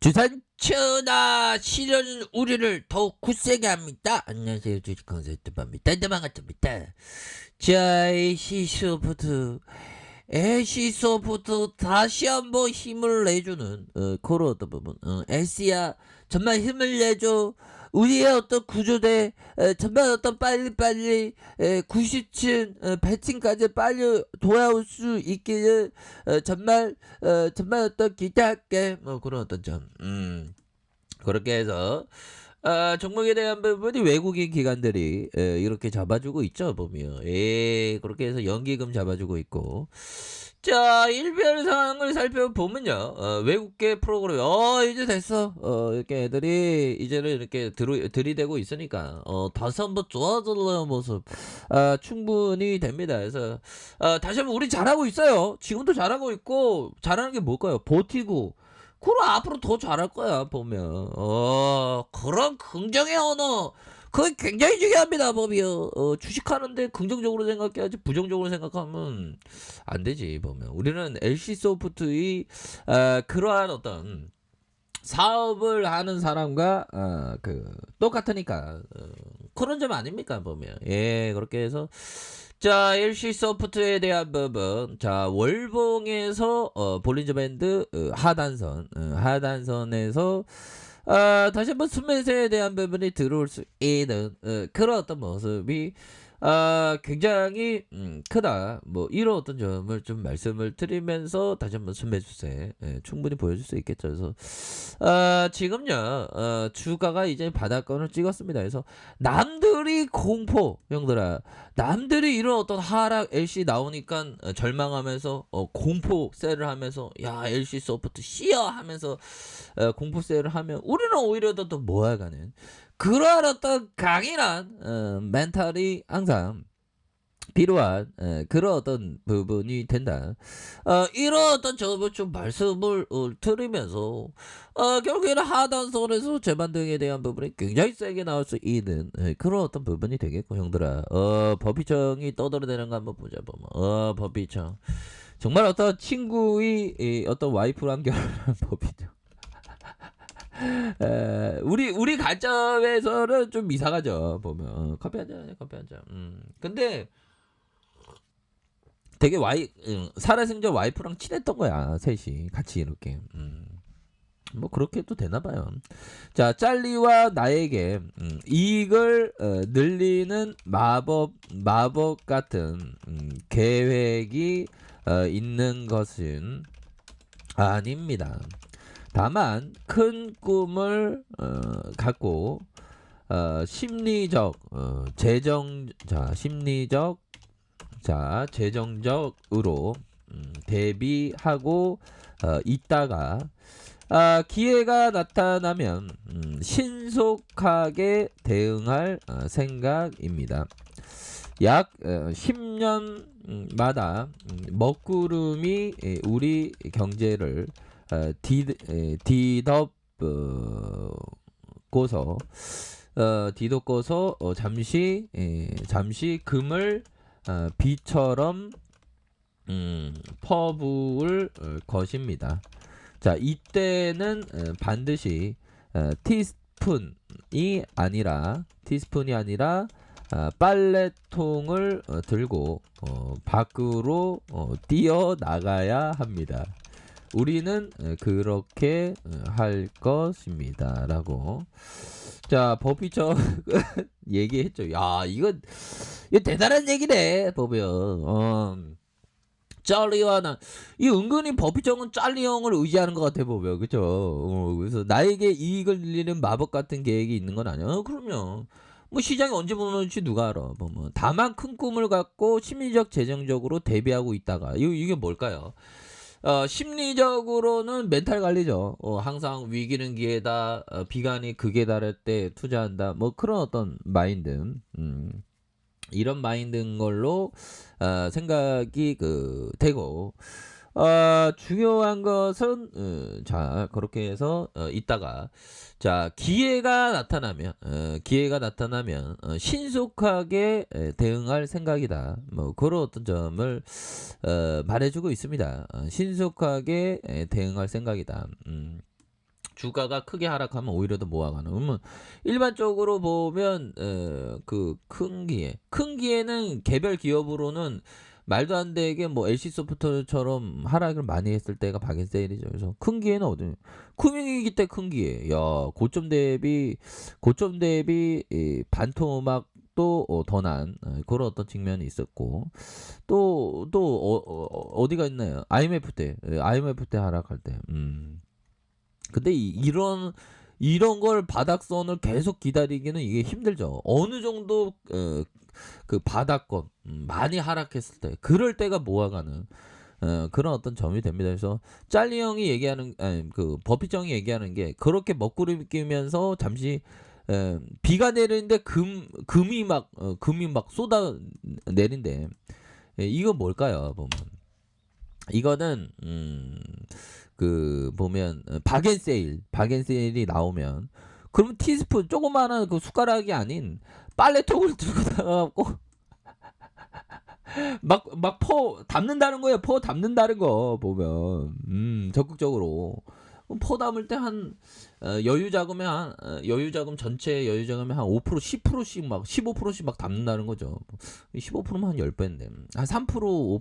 주산 천하 시련은 우리를 더욱 굳세게 합니다. 안녕하세요, 주식강사 유튜버입니다. 반갑습니다. 자, 애쉬소프트 다시 한번 힘을 내주는 그런 어떤 부분. 애쉬야 정말 힘을 내줘. 우리의 어떤 구조대 정말 어떤 빨리빨리 90층 100층까지 빨리 돌아올 수 있기를 정말 어떤 기대할게. 뭐 그런 어떤 점. 그렇게 해서 종목에 대한 부분이 외국인 기관들이 이렇게 잡아주고 있죠, 보면. 그렇게 해서 연기금 잡아주고 있고. 자, 일별 상황을 살펴보면요. 외국계 프로그램, 이제 됐어. 이렇게 애들이 이제는 이렇게 들이대고 있으니까, 다시 한번 좋아지는 모습, 충분히 됩니다. 그래서, 다시 한번 우리 잘하고 있어요. 지금도 잘하고 있고, 잘하는 게 뭘까요? 버티고, 그럼 앞으로 더 잘할 거야, 보면. 그런 긍정의 언어. 그게 굉장히 중요합니다, 법이요. 주식하는데 긍정적으로 생각해야지 부정적으로 생각하면 안 되지, 보면. 우리는 LC소프트의, 그러한 어떤 사업을 하는 사람과, 똑같으니까. 그런 점 아닙니까, 보면. 그렇게 해서. 자, LC소프트에 대한 부분. 자, 월봉에서 볼린저밴드 하단선에서 다시 한번 순매수에 대한 부분이 들어올 수 있는 그런 어떤 모습이 굉장히 크다. 뭐 이런 어떤 점을 좀 말씀을 드리면서 다시 한번 순매수세 충분히 보여줄 수 있겠죠. 그래서 지금요 주가가 이제 바닥권을 찍었습니다. 그래서 남들이 공포, 형들아, 남들이 이런 어떤 하락 LC 나오니까 절망하면서 공포 셀을 하면서 야 LC 소프트 씨어 하면서 공포 셀을 하면 우리는 오히려 더 모아가는 그러한 어떤 강인한 멘탈이 항상 필요한 그런 어떤 부분이 된다. 이런 어떤 점을 좀 말씀을 드리면서 결국에는 하단선에서 재반등에 대한 부분이 굉장히 세게 나올 수 있는 그런 어떤 부분이 되겠고, 형들아. 버피청이 떠들어대는 거 한번 보자. 보면 버피청 정말 어떤 친구의 어떤 와이프랑 결혼한 버피청. 우리 관점에서는 좀 이상하죠, 보면. 커피 한잔. 근데 되게 살아생전 와이프랑 친했던 거야, 셋이 같이 이렇게. 뭐 그렇게 또 되나봐요. 자, 짤리와 나에게 이익을 늘리는 마법 같은 계획이 있는 것은 아닙니다. 다만 큰 꿈을 갖고 재정적으로 대비하고 있다가 기회가 나타나면 신속하게 대응할 생각입니다. 약 10년마다 먹구름이 우리 경제를 뒤덮고서 잠시 금을 비처럼 퍼부을 것입니다. 자, 이때는 반드시 티스푼이 아니라 빨래통을 들고 밖으로 뛰어나가야 합니다. 우리는 그렇게 할 것입니다. 라고. 자, 버피처 얘기했죠. 야, 이거 대단한 얘기네, 보면. 짤리와 이 은근히 버피청은 짤리 형을 의지하는 것 같아, 보면. 그쵸? 그래서 나에게 이익을 늘리는 마법 같은 계획이 있는 건 아니야. 그럼요. 뭐 시장이 언제 무너질지 누가 알아, 보면. 다만 큰 꿈을 갖고 심리적 재정적으로 대비하고 있다가 이게 뭘까요? 심리적으로는 멘탈 관리죠. 항상 위기는 기회다. 비관이 극에 달할 때 투자한다. 뭐 그런 어떤 마인드. 이런 마인드인 걸로 생각이 되고, 중요한 것은 자, 그렇게 해서 있다가 자, 기회가 나타나면 신속하게 대응할 생각이다. 뭐 그런 어떤 점을 말해주고 있습니다. 신속하게 대응할 생각이다. 주가가 크게 하락하면 오히려 더 모아가는. 그러면 일반적으로 보면 그 큰 기회는 개별 기업으로는 말도 안 되게 뭐 LC소프트처럼 하락을 많이 했을 때가 박인세일이죠. 그래서 큰 기회는 어디? 금융위기 때 큰 기회. 야, 고점 대비 이 반토막 또 더 난 그런 어떤 측면이 있었고 또 어디가 있나요? IMF 때 하락할 때. 근데 이런 걸 바닥선을 계속 기다리기는 이게 힘들죠. 어느 정도 그 바닥권 많이 하락했을 때 그럴 때가 모아가는 그런 어떤 점이 됩니다. 그래서 짤리 형이 얘기하는 그 버핏 형이 얘기하는 게 그렇게 먹구름 끼면서 잠시 비가 내리는데 금이 막 쏟아 내린대. 이거 뭘까요? 보면 이거는 그 보면 박앤세일이 나오면 그러면 티스푼 조그마한 그 숟가락이 아닌 빨래통을 들고 나가고 막 퍼 담는다는 거예요. 퍼 담는다는 거 보면 적극적으로 퍼 담을 때 한 여유 자금 전체 여유 자금의 한 5% 10%씩 막 15%씩 막 담는다는 거죠. 15%면 한 10배인데 한 3%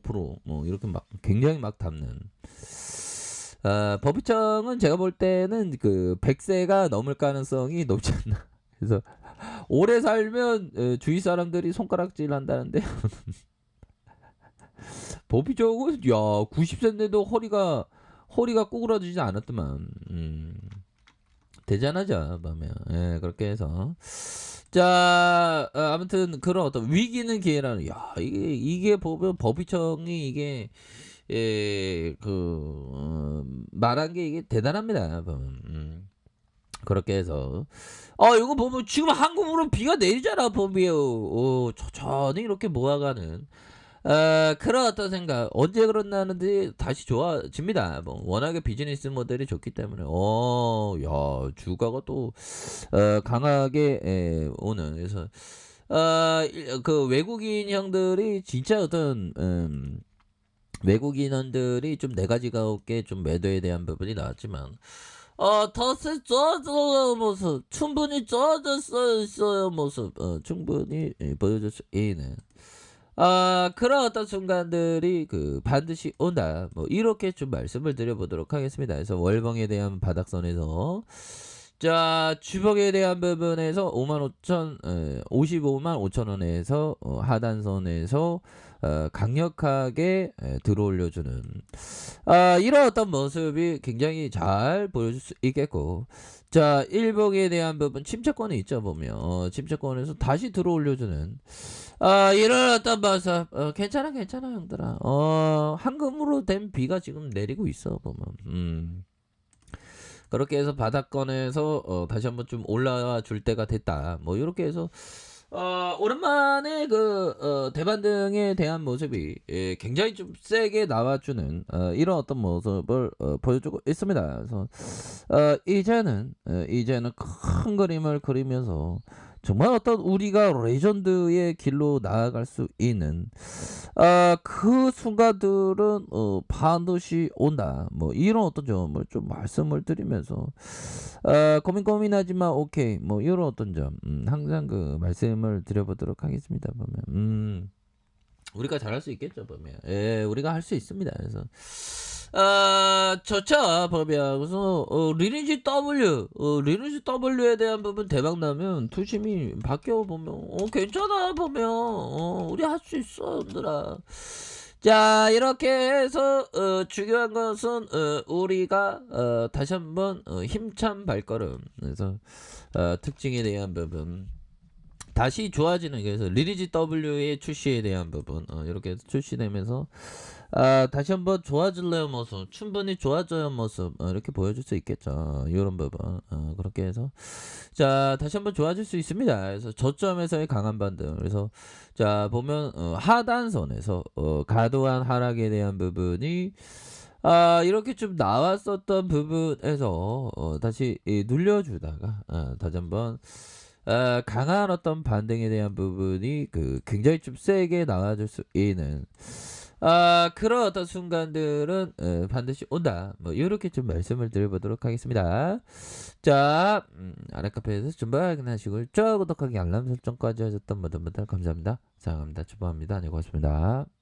5%뭐 이렇게 막 굉장히 막 담는. 버비청은 제가 볼 때는 그 100세가 넘을 가능성이 높지 않나. 그래서 오래 살면 주위 사람들이 손가락질 한다는데 버비청은 야 90세인데도 허리가 꼬꾸라지지 않았더만. 대단하죠 보면. 예, 그렇게 해서 아무튼 그런 어떤 위기는 기회라는. 야 이게 보면 버비청이 이게 말한 게 이게 대단합니다 보면. 그렇게 해서 이거 보면 지금 한국으로 비가 내리잖아 보면. 천천히 이렇게 모아가는 그런 어떤 생각. 언제 그런다는지 다시 좋아집니다. 뭐 워낙에 비즈니스 모델이 좋기 때문에 야 주가가 또 강하게 오는. 그래서 그 외국인 형들이 진짜 어떤 외국인원들이 좀 네 가지 가옥에 좀 매도에 대한 부분이 나왔지만 덫을 쪄져 모습 충분히 쪄졌어요 모습 충분히 보여줄 수 있는 그런 어떤 순간들이 그 반드시 온다. 뭐 이렇게 좀 말씀을 드려보도록 하겠습니다. 그래서 월봉에 대한 바닥선에서 주봉에 대한 부분에서 55만 5천 원에서 하단선에서 강력하게 들어올려주는 이런 어떤 모습이 굉장히 잘 보여줄 수 있겠고, 일봉에 대한 부분 침체권이 있죠 보면. 침체권에서 다시 들어올려주는 이런 어떤 모습. 괜찮아 형들아. 황금으로 된 비가 지금 내리고 있어 보면. 그렇게 해서 바닥권에서 다시 한번 좀 올라와 줄 때가 됐다. 뭐 이렇게 해서 오랜만에 그 대반등에 대한 모습이 굉장히 좀 세게 나와주는 이런 어떤 모습을 보여주고 있습니다. 그래서 이제는 큰 그림을 그리면서 정말 어떤 우리가 레전드의 길로 나아갈 수 있는 그 순간들은 반드시 온다. 뭐 이런 어떤 점을 좀 말씀을 드리면서 고민하지만 오케이 뭐 이런 어떤 점 항상 그 말씀을 드려보도록 하겠습니다. 보면 우리가 잘할 수 있겠죠 보면. 우리가 할 수 있습니다. 그래서 좋죠 보면. 그래서 리니지 W에 대한 부분 대박 나면 투심이 바뀌어 보면 괜찮아 보면 우리 할 수 있어 얘들아. 이렇게 해서 중요한 것은 우리가 다시 한번 힘찬 발걸음. 그래서 특징에 대한 부분 다시 좋아지는. 그래서 리니지 W의 출시에 대한 부분 이렇게 출시되면서 다시 한번 좋아질래요 모습, 충분히 좋아져요 모습 이렇게 보여줄 수 있겠죠. 이런 부분 그렇게 해서 다시 한번 좋아질 수 있습니다. 그래서 저점에서의 강한 반등. 그래서 보면 하단선에서 과도한 하락에 대한 부분이 이렇게 좀 나왔었던 부분에서 다시 눌려주다가 다시 한번 강한 어떤 반등에 대한 부분이 그 굉장히 좀 세게 나와줄 수 있는 그런 어떤 순간들은 반드시 온다. 뭐 요렇게 좀 말씀을 드려보도록 하겠습니다. 자, 아랫카페에서 준비하긴 하시고 좋아요, 구독하기, 알람 설정까지 하셨던 모든 분들 감사합니다. 사랑합니다. 축복합니다. 안녕히 고맙습니다.